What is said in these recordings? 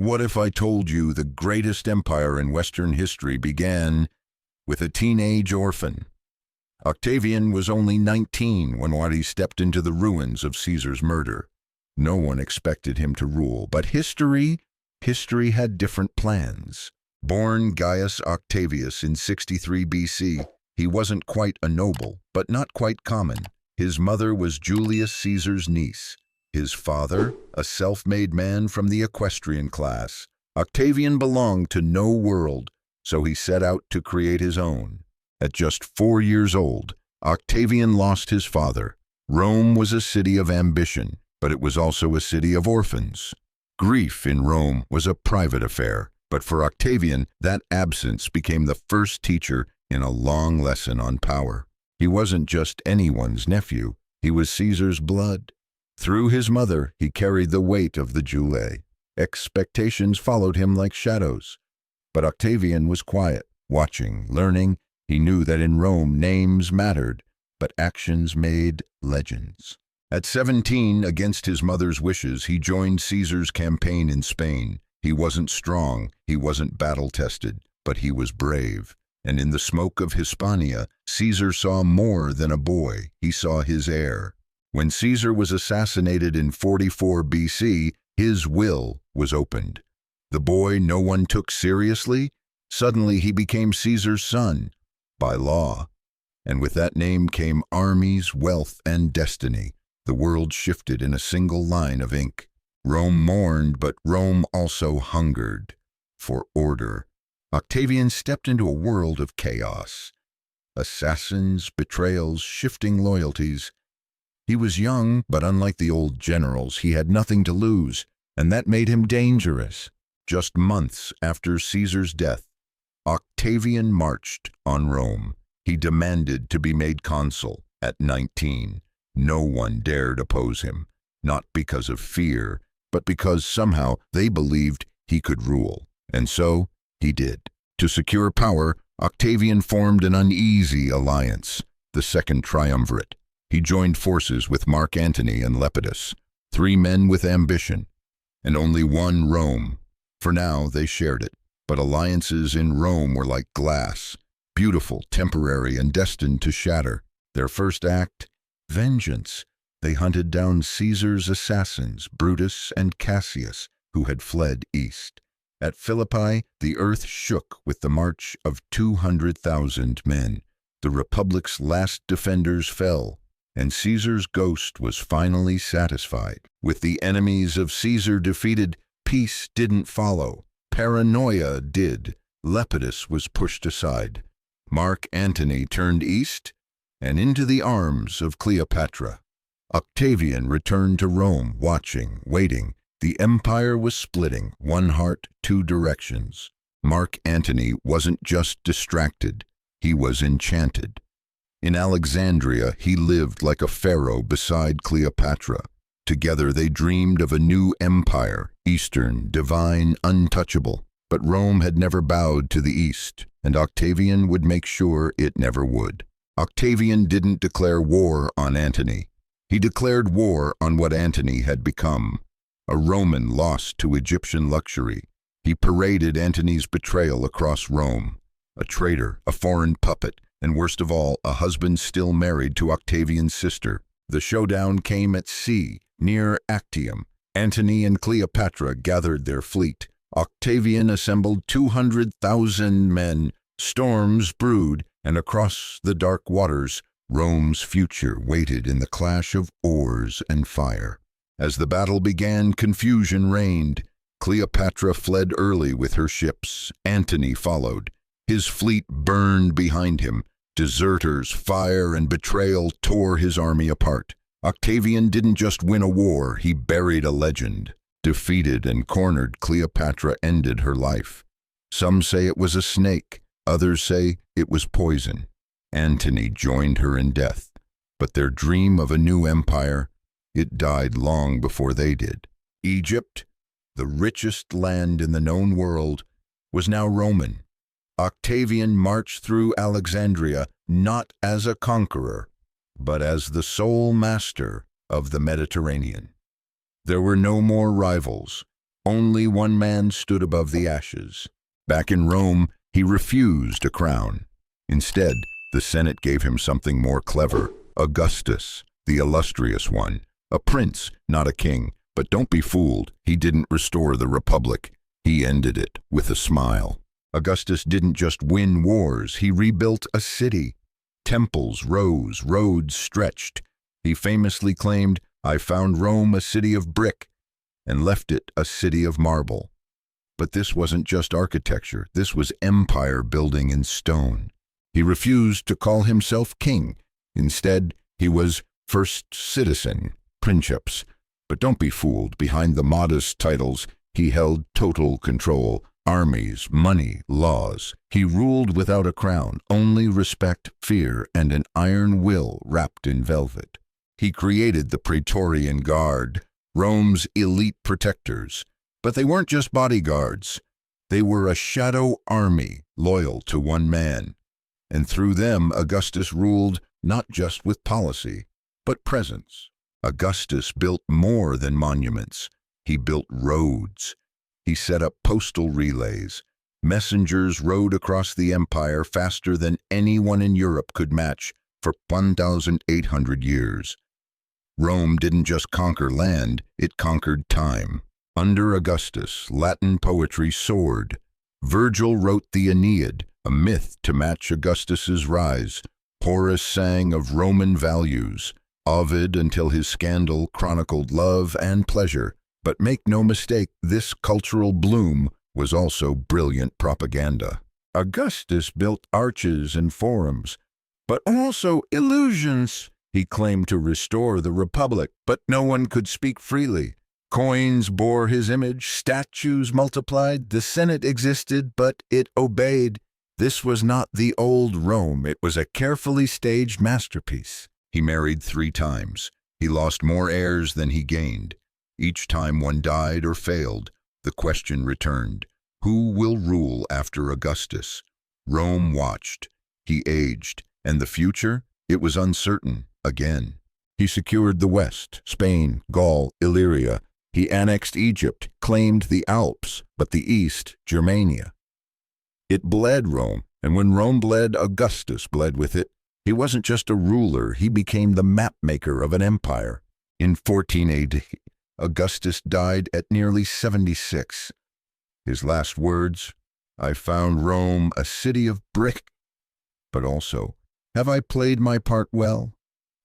What if I told you the greatest empire in Western history began with a teenage orphan? Octavian was only 19 when he stepped into the ruins of Caesar's murder. No one expected him to rule, but history had different plans. Born Gaius Octavius in 63 BC, he wasn't quite a noble, but not quite common. His mother was Julius Caesar's niece. His father, a self-made man from the equestrian class. Octavian belonged to no world, so he set out to create his own. At just 4 years old, Octavian lost his father. Rome was a city of ambition, but it was also a city of orphans. Grief in Rome was a private affair, but for Octavian, that absence became the first teacher in a long lesson on power. He wasn't just anyone's nephew, he was Caesar's blood. Through his mother, he carried the weight of the Julii. Expectations followed him like shadows. But Octavian was quiet, watching, learning. He knew that in Rome, names mattered, but actions made legends. At 17, against his mother's wishes, he joined Caesar's campaign in Spain. He wasn't strong, he wasn't battle-tested, but he was brave. And in the smoke of Hispania, Caesar saw more than a boy. He saw his heir. When Caesar was assassinated in 44 BC, his will was opened. The boy no one took seriously, suddenly he became Caesar's son, by law. And with that name came armies, wealth, and destiny. The world shifted in a single line of ink. Rome mourned, but Rome also hungered for order. Octavian stepped into a world of chaos. Assassins, betrayals, shifting loyalties. He was young, but unlike the old generals, he had nothing to lose, and that made him dangerous. Just months after Caesar's death, Octavian marched on Rome. He demanded to be made consul at 19. No one dared oppose him, not because of fear, but because somehow they believed he could rule. And so he did. To secure power, Octavian formed an uneasy alliance, the Second Triumvirate. He joined forces with Mark Antony and Lepidus, 3 men with ambition, and only one Rome. For now, they shared it, but alliances in Rome were like glass, beautiful, temporary, and destined to shatter. Their first act? Vengeance. They hunted down Caesar's assassins, Brutus and Cassius, who had fled east. At Philippi, the earth shook with the march of 200,000 men. The Republic's last defenders fell, and Caesar's ghost was finally satisfied. With the enemies of Caesar defeated, peace didn't follow. Paranoia did. Lepidus was pushed aside. Mark Antony turned east and into the arms of Cleopatra. Octavian returned to Rome, watching, waiting. The empire was splitting, one heart, 2 directions. Mark Antony wasn't just distracted, he was enchanted. In Alexandria, he lived like a pharaoh beside Cleopatra. Together they dreamed of a new empire, Eastern, divine, untouchable. But Rome had never bowed to the East, and Octavian would make sure it never would. Octavian didn't declare war on Antony. He declared war on what Antony had become, a Roman lost to Egyptian luxury. He paraded Antony's betrayal across Rome, a traitor, a foreign puppet, and worst of all, a husband still married to Octavian's sister. The showdown came at sea, near Actium. Antony and Cleopatra gathered their fleet. Octavian assembled 200,000 men. Storms brewed, and across the dark waters, Rome's future waited in the clash of oars and fire. As the battle began, confusion reigned. Cleopatra fled early with her ships. Antony followed. His fleet burned behind him. Deserters, fire, and betrayal tore his army apart. Octavian didn't just win a war, he buried a legend. Defeated and cornered, Cleopatra ended her life. Some say it was a snake, others say it was poison. Antony joined her in death, but their dream of a new empire, it died long before they did. Egypt, the richest land in the known world, was now Roman. Octavian marched through Alexandria not as a conqueror, but as the sole master of the Mediterranean. There were no more rivals, only one man stood above the ashes. Back in Rome, he refused a crown. Instead, the Senate gave him something more clever: Augustus, the illustrious one. A prince, not a king. But don't be fooled, he didn't restore the Republic. He ended it with a smile. Augustus didn't just win wars, he rebuilt a city. Temples rose, roads stretched. He famously claimed, "I found Rome a city of brick," and left it a city of marble. But this wasn't just architecture, this was empire building in stone. He refused to call himself king. Instead, he was first citizen, princeps. But don't be fooled, behind the modest titles, he held total control. Armies, money, laws. He ruled without a crown, only respect, fear, and an iron will wrapped in velvet. He created the Praetorian Guard, Rome's elite protectors. But they weren't just bodyguards. They were a shadow army, loyal to one man. And through them, Augustus ruled not just with policy, but presence. Augustus built more than monuments. He built roads. He set up postal relays. Messengers rode across the empire faster than anyone in Europe could match for 1,800 years. Rome didn't just conquer land, it conquered time. Under Augustus, Latin poetry soared. Virgil wrote the Aeneid, a myth to match Augustus's rise. Horace sang of Roman values. Ovid, until his scandal, chronicled love and pleasure. But make no mistake, this cultural bloom was also brilliant propaganda. Augustus built arches and forums, but also illusions. He claimed to restore the Republic, but no one could speak freely. Coins bore his image, statues multiplied, the Senate existed, but it obeyed. This was not the old Rome, it was a carefully staged masterpiece. He married 3 times. He lost more heirs than he gained. Each time one died or failed, the question returned: who will rule after Augustus? Rome watched. He aged, and the future? It was uncertain again. He secured the West, Spain, Gaul, Illyria. He annexed Egypt, claimed the Alps, but the East, Germania. It bled Rome, and when Rome bled, Augustus bled with it. He wasn't just a ruler, he became the mapmaker of an empire. In 14 AD, Augustus died at nearly 76. His last words, "I found Rome a city of brick." But also, have I played my part well?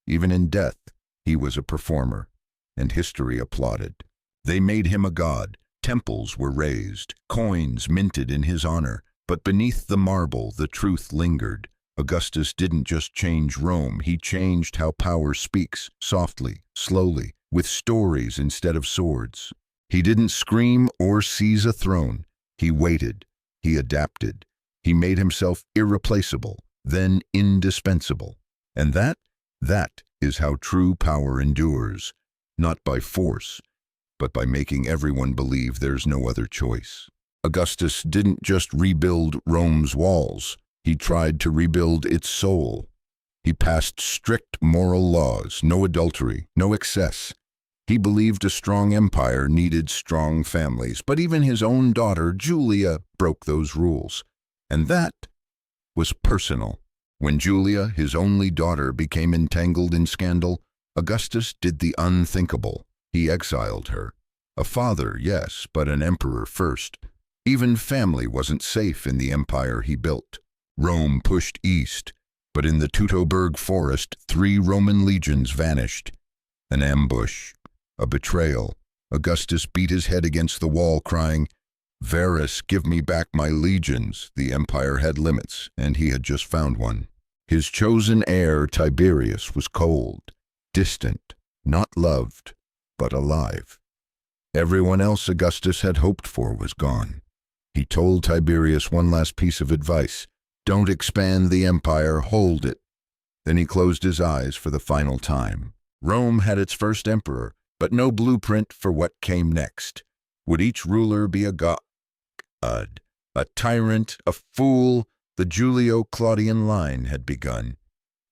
Even in death, he was a performer, and history applauded. They made him a god. Temples were raised, coins minted in his honor. But beneath the marble, the truth lingered. Augustus didn't just change Rome, he changed how power speaks, softly, slowly, with stories instead of swords. He didn't scream or seize a throne. He waited. He adapted. He made himself irreplaceable, then indispensable. And that is how true power endures, not by force, but by making everyone believe there's no other choice. Augustus didn't just rebuild Rome's walls. He tried to rebuild its soul. He passed strict moral laws, no adultery, no excess. He believed a strong empire needed strong families, but even his own daughter, Julia, broke those rules. And that was personal. When Julia, his only daughter, became entangled in scandal, Augustus did the unthinkable. He exiled her. A father, yes, but an emperor first. Even family wasn't safe in the empire he built. Rome pushed east, but in the Teutoburg forest, 3 Roman legions vanished. An ambush, a betrayal. Augustus beat his head against the wall, crying, "Varus, give me back my legions." The empire had limits, and he had just found one. His chosen heir, Tiberius, was cold, distant, not loved, but alive. Everyone else Augustus had hoped for was gone. He told Tiberius one last piece of advice: don't expand the empire, hold it. Then he closed his eyes for the final time. Rome had its first emperor, but no blueprint for what came next. Would each ruler be a god, a tyrant, a fool? The Julio-Claudian line had begun,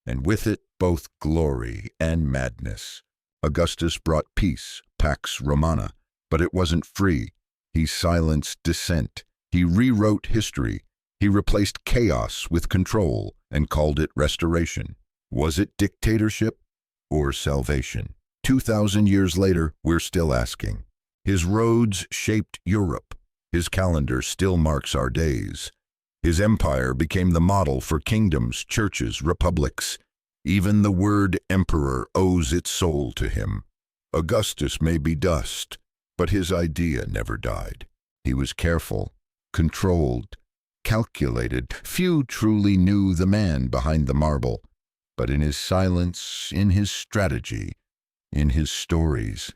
and with it both glory and madness. Augustus brought peace, Pax Romana, but it wasn't free. He silenced dissent. He rewrote history. He replaced chaos with control and called it restoration. Was it dictatorship or salvation? 2,000 years later, we're still asking. His roads shaped Europe. His calendar still marks our days. His empire became the model for kingdoms, churches, republics. Even the word emperor owes its soul to him. Augustus may be dust, but his idea never died. He was careful, controlled, calculated. Few truly knew the man behind the marble, but in his silence, in his strategy, in his stories,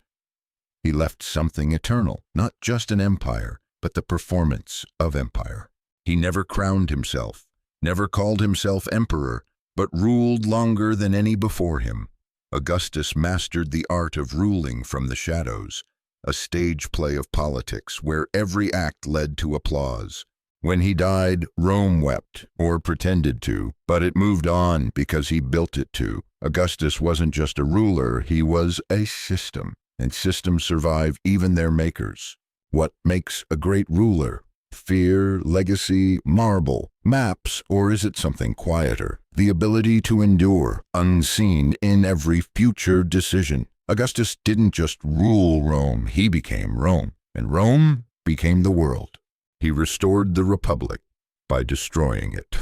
he left something eternal, not just an empire, but the performance of empire. He never crowned himself, never called himself emperor, but ruled longer than any before him. Augustus mastered the art of ruling from the shadows, a stage play of politics where every act led to applause. When he died, Rome wept, or pretended to, but it moved on because he built it to. Augustus wasn't just a ruler, he was a system, and systems survive even their makers. What makes a great ruler? Fear, legacy, marble, maps, or is it something quieter? The ability to endure, unseen in every future decision. Augustus didn't just rule Rome, he became Rome, and Rome became the world. He restored the Republic by destroying it.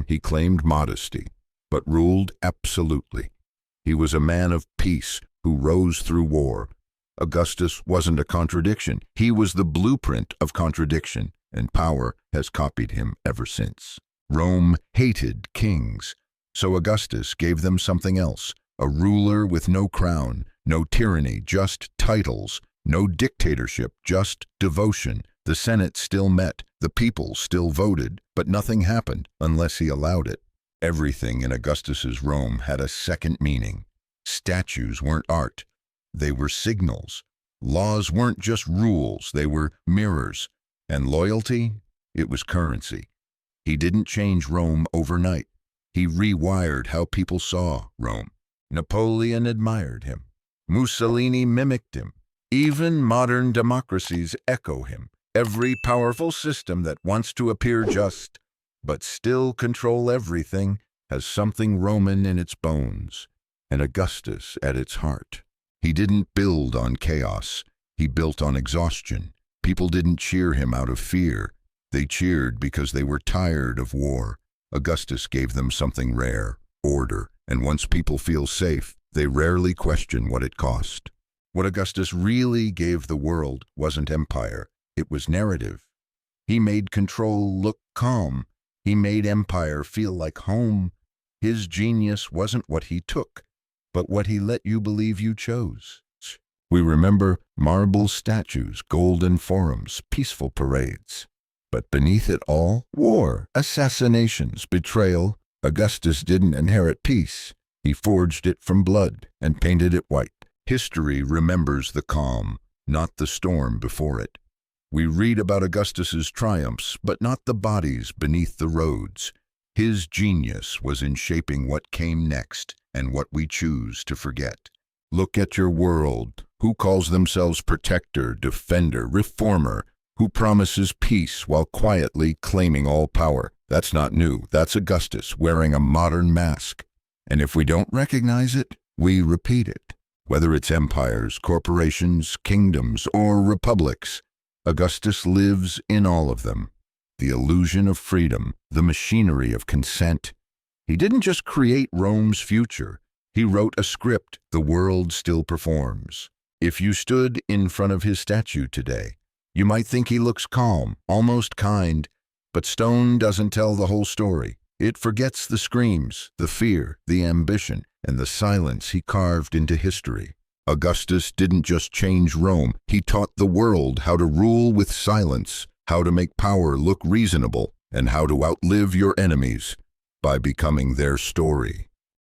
He claimed modesty, but ruled absolutely. He was a man of peace who rose through war. Augustus wasn't a contradiction. He was the blueprint of contradiction, and power has copied him ever since. Rome hated kings, so Augustus gave them something else, a ruler with no crown, no tyranny, just titles, no dictatorship, just devotion. The Senate still met, the people still voted, but nothing happened unless he allowed it. Everything in Augustus's Rome had a second meaning. Statues weren't art, they were signals. Laws weren't just rules, they were mirrors. And loyalty? It was currency. He didn't change Rome overnight. He rewired how people saw Rome. Napoleon admired him. Mussolini mimicked him. Even modern democracies echo him. Every powerful system that wants to appear just, but still control everything, has something Roman in its bones, and Augustus at its heart. He didn't build on chaos. He built on exhaustion. People didn't cheer him out of fear. They cheered because they were tired of war. Augustus gave them something rare, order, and once people feel safe, they rarely question what it cost. What Augustus really gave the world wasn't empire. It was narrative. He made control look calm. He made empire feel like home. His genius wasn't what he took, but what he let you believe you chose. We remember marble statues, golden forums, peaceful parades. But beneath it all, war, assassinations, betrayal. Augustus didn't inherit peace. He forged it from blood and painted it white. History remembers the calm, not the storm before it. We read about Augustus's triumphs, but not the bodies beneath the roads. His genius was in shaping what came next and what we choose to forget. Look at your world. Who calls themselves protector, defender, reformer? Who promises peace while quietly claiming all power? That's not new. That's Augustus wearing a modern mask. And if we don't recognize it, we repeat it. Whether it's empires, corporations, kingdoms, or republics, Augustus lives in all of them. The illusion of freedom, the machinery of consent. He didn't just create Rome's future. He wrote a script the world still performs. If you stood in front of his statue today, you might think he looks calm, almost kind, but stone doesn't tell the whole story. It forgets the screams, the fear, the ambition, and the silence he carved into history. Augustus didn't just change Rome, he taught the world how to rule with silence, how to make power look reasonable, and how to outlive your enemies by becoming their story.